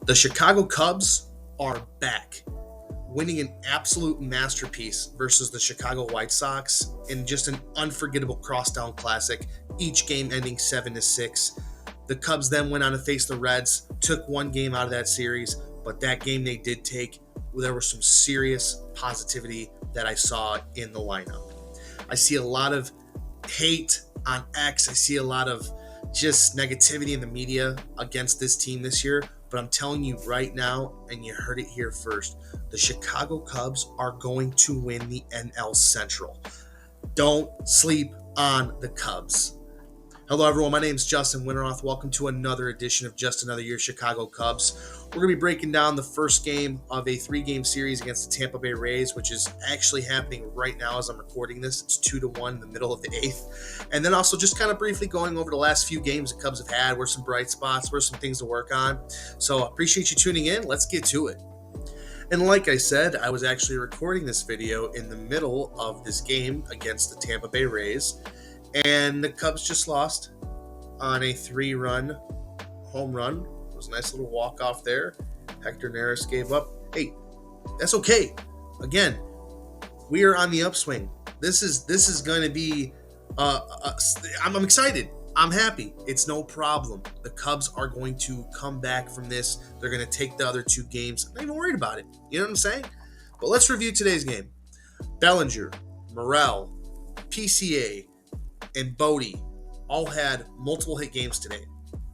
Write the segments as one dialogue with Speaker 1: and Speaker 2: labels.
Speaker 1: The Chicago Cubs are back, winning an absolute masterpiece versus the Chicago White Sox in just an unforgettable Crosstown Classic, each game ending 7-6. The Cubs then went on to face the Reds, took one game out of that series, but that game they did take, there was some serious positivity that I saw in the lineup. I see a lot of hate on X. I see a lot of just negativity in the media against this team this year. But I'm telling you right now, and you heard it here first, the Chicago Cubs are going to win the NL Central. Don't sleep on the Cubs. Hello, everyone. My name is Justin Winteroth. Welcome to another edition of Just Another Year Chicago Cubs. We're going to be breaking down the first game of a 3-game series against the Tampa Bay Rays, which is actually happening right now as I'm recording this. It's 2-1 in the middle of the 8th. And then also just kind of briefly going over the last few games the Cubs have had, where some bright spots, where some things to work on. So I appreciate you tuning in. Let's get to it. And like I said, I was actually recording this video in the middle of this game against the Tampa Bay Rays. And the Cubs just lost on a 3-run home run. It was a nice little walk-off there. Hector Neris gave up. Hey, that's okay. Again, we are on the upswing. This is going to be. I'm excited. I'm happy. It's no problem. The Cubs are going to come back from this. They're going to take the other 2 games. I'm not even worried about it. You know what I'm saying? But let's review today's game. Bellinger, Morel, PCA, and Bodie all had multiple hit games today.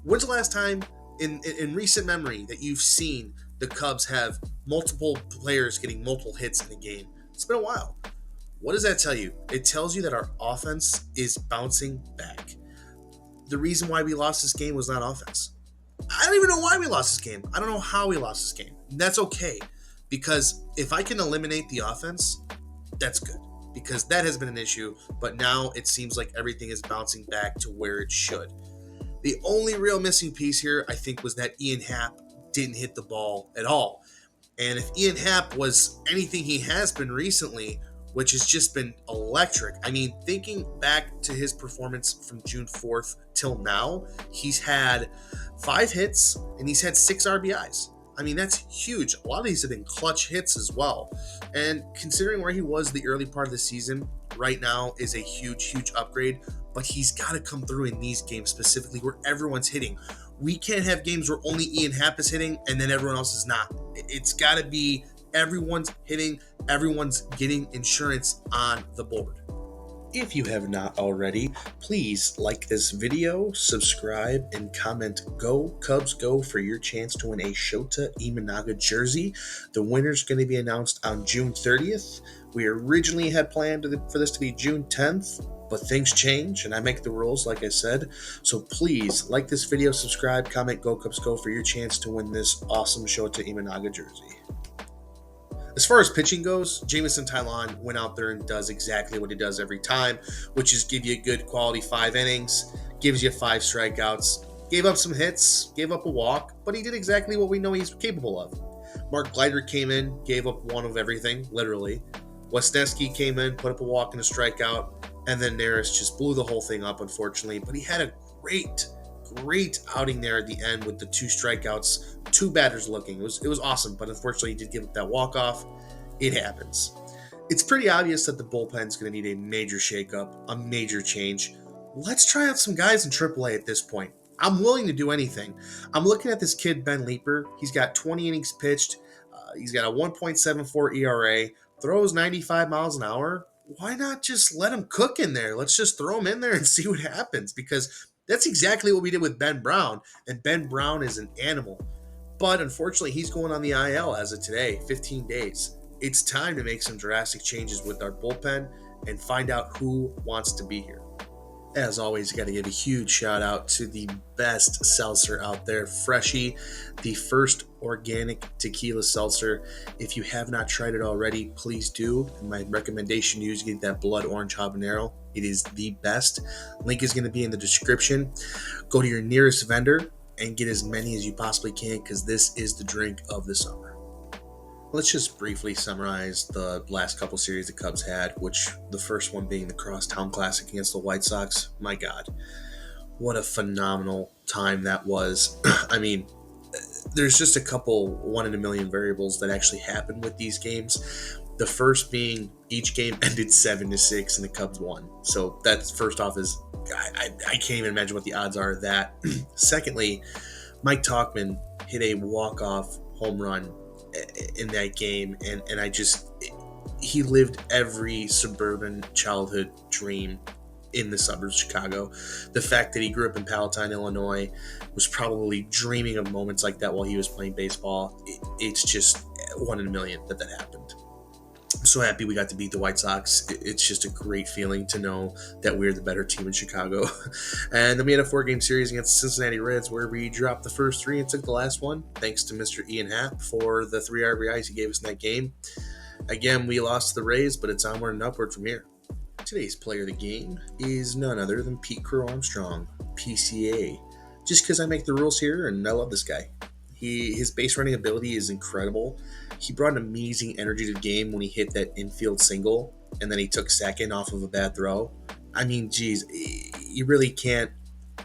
Speaker 1: When's the last time in recent memory that you've seen the Cubs have multiple players getting multiple hits in a game? It's been a while. What does that tell you? It tells you that our offense is bouncing back. The reason why we lost this game was not offense. I don't even know why we lost this game. I don't know how we lost this game. That's okay, because if I can eliminate the offense, that's good, because that has been an issue, but now it seems like everything is bouncing back to where it should. The only real missing piece here, I think, was that Ian Happ didn't hit the ball at all. And if Ian Happ was anything he has been recently, which has just been electric. I mean, thinking back to his performance from June 4th till now, he's had 5 hits and he's had 6 RBIs. I mean, that's huge. A lot of these have been clutch hits as well. And considering where he was the early part of the season, right now is a huge, huge upgrade. But he's got to come through in these games specifically where everyone's hitting. We can't have games where only Ian Happ is hitting and then everyone else is not. It's got to be everyone's hitting, everyone's getting insurance on the board. If you have not already, please like this video, subscribe, and comment "Go Cubs Go" for your chance to win a Shota Imanaga jersey. The winner's going to be announced on June 30th. We originally had planned for this to be June 10th, but things change, and I make the rules, like I said. So please like this video, subscribe, comment "Go Cubs Go" for your chance to win this awesome Shota Imanaga jersey. As far as pitching goes, Jameson Taillon went out there and does exactly what he does every time, which is give you a good quality 5 innings, gives you 5 strikeouts, gave up some hits, gave up a walk, but he did exactly what we know he's capable of. Mark Gleiter came in, gave up one of everything, literally. Wesneski came in, put up a walk and a strikeout, and then Neris just blew the whole thing up, unfortunately, but he had a great outing there at the end with the 2 strikeouts, 2 batters looking. It was awesome, but unfortunately he did give up that walk-off. It happens. It's pretty obvious that the bullpen's going to need a major shakeup, a major change. Let's try out some guys in AAA at this point. I'm willing to do anything. I'm looking at this kid, Ben Leeper. He's got 20 innings pitched. He's got a 1.74 ERA, throws 95 miles an hour. Why not just let him cook in there? Let's just throw him in there and see what happens, because that's exactly what we did with Ben Brown, and Ben Brown is an animal. But unfortunately, he's going on the IL as of today, 15 days. It's time to make some drastic changes with our bullpen and find out who wants to be here. As always, got to give a huge shout out to the best seltzer out there, Freshie, the first organic tequila seltzer. If you have not tried it already, please do. And my recommendation to you is get that blood orange habanero. It is the best. Link is going to be in the description. Go to your nearest vendor and get as many as you possibly can, because this is the drink of the summer. Let's just briefly summarize the last couple series the Cubs had, which the first one being the Crosstown Classic against the White Sox. My God, what a phenomenal time that was. I mean, there's just a couple 1 in a million variables that actually happen with these games. The first being each game ended 7-6 and the Cubs won. So that's first off is I can't even imagine what the odds are of that. Secondly, Mike Tauchman hit a walk-off home run in that game, and he lived every suburban childhood dream in the suburbs of Chicago. The fact that he grew up in Palatine, Illinois, was probably dreaming of moments like that while he was playing baseball. It's just 1 in a million that happened. I'm so happy we got to beat the White Sox. It's just a great feeling to know that we're the better team in Chicago. And then we had a 4-game series against the Cincinnati Reds where we dropped the first 3 and took the last one, thanks to Mr. Ian Happ for the 3 RBIs he gave us in that game. Again, we lost to the Rays, but it's onward and upward from here. Today's player of the game is none other than Pete Crow Armstrong, PCA. Just because I make the rules here, and I love this guy. His base running ability is incredible. He brought an amazing energy to the game when he hit that infield single, and then he took second off of a bad throw. I mean, geez, you really can't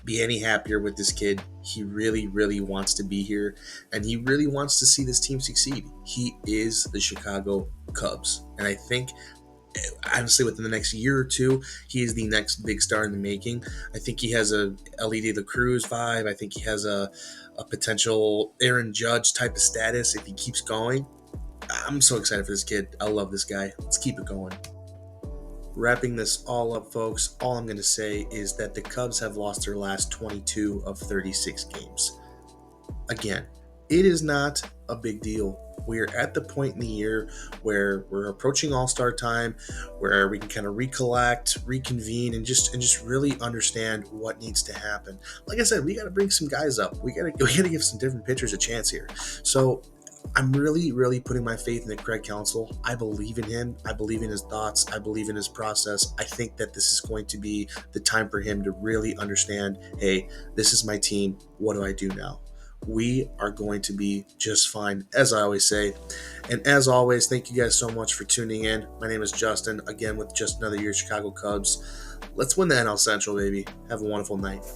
Speaker 1: be any happier with this kid. He really, really wants to be here, and he really wants to see this team succeed. He is the Chicago Cubs, and I think honestly within the next year or two, he is the next big star in the making. I think he has a Ellie De La Cruz vibe. I think he has a potential Aaron Judge type of status if he keeps going. I'm so excited for this kid. I love this guy. Let's keep it going. Wrapping this all up, folks, all I'm going to say is that the Cubs have lost their last 22 of 36 games. Again, it is not a big deal. We're at the point in the year where we're approaching All-Star time, where we can kind of recollect, reconvene, and just really understand what needs to happen. Like I said, we got to bring some guys up. We got to give some different pitchers a chance here. So I'm really, really putting my faith in the Craig Counsell. I believe in him. I believe in his thoughts. I believe in his process. I think that this is going to be the time for him to really understand, hey, this is my team. What do I do now? We are going to be just fine, as I always say. And as always, thank you guys so much for tuning in. My name is Justin, again with just another year Chicago Cubs. Let's win the NL Central, baby. Have a wonderful night.